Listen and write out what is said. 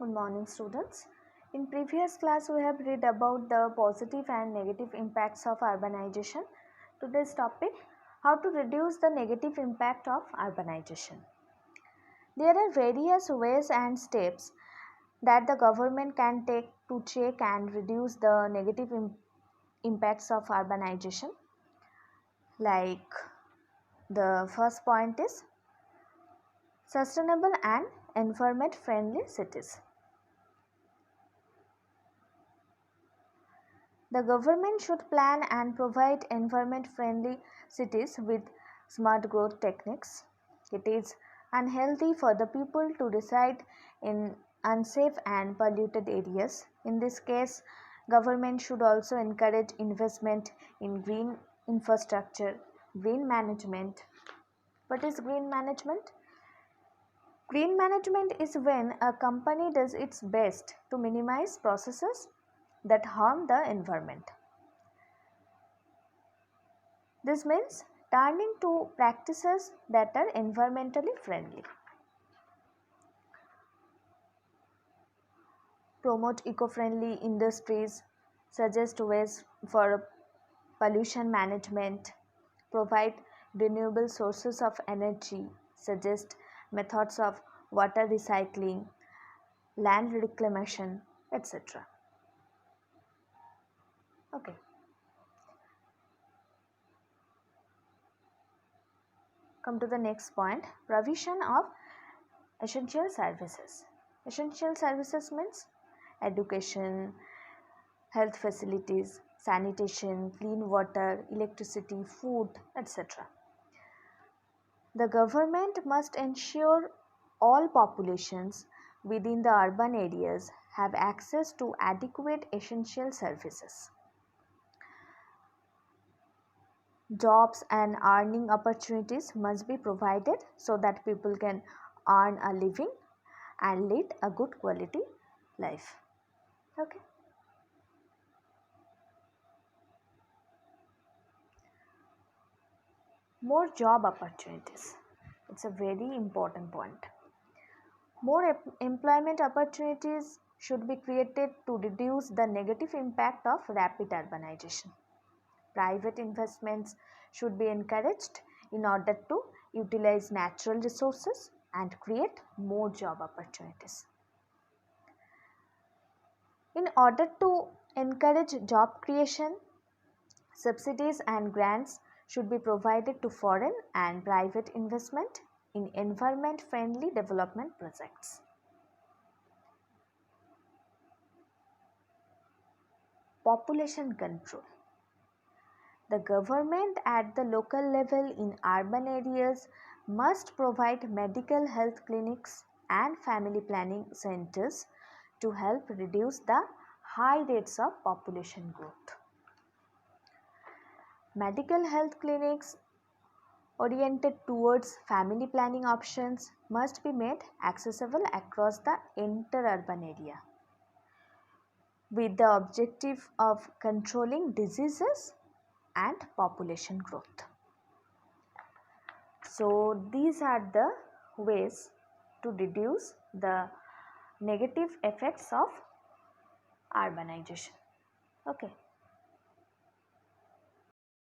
Good morning, students. In previous class we have read about the positive and negative impacts of urbanization. Today's topic, how to reduce the negative impact of urbanization. There are various ways and steps that the government can take to check and reduce the negative impacts of urbanization. Like the first point is sustainable and environment friendly cities. The government should plan and provide environment-friendly cities with smart growth techniques. It is unhealthy for the people to reside in unsafe and polluted areas. In this case, government should also encourage investment in green infrastructure, green management. What is green management? Green management is when a company does its best to minimize processes that harm the environment. This means turning to practices that are environmentally friendly. Promote eco-friendly industries, suggest ways for pollution management, provide renewable sources of energy, suggest methods of water recycling, land reclamation, etc. Okay. Come to the next point, provision of essential services. Essential services means education, health facilities, sanitation, clean water, electricity, food, etc. The government must ensure all populations within the urban areas have access to adequate essential services. Jobs and earning opportunities must be provided so that people can earn a living and lead a good quality life. Okay. More job opportunities. It's a very important point. More employment opportunities should be created to reduce the negative impact of rapid urbanization. Private investments should be encouraged in order to utilize natural resources and create more job opportunities. In order to encourage job creation, subsidies and grants should be provided to foreign and private investment in environment-friendly development projects. Population control. The government at the local level in urban areas must provide medical health clinics and family planning centers to help reduce the high rates of population growth. Medical health clinics oriented towards family planning options must be made accessible across the entire urban area with the objective of controlling diseases and population growth. So these are the ways to reduce the negative effects of urbanization. Okay.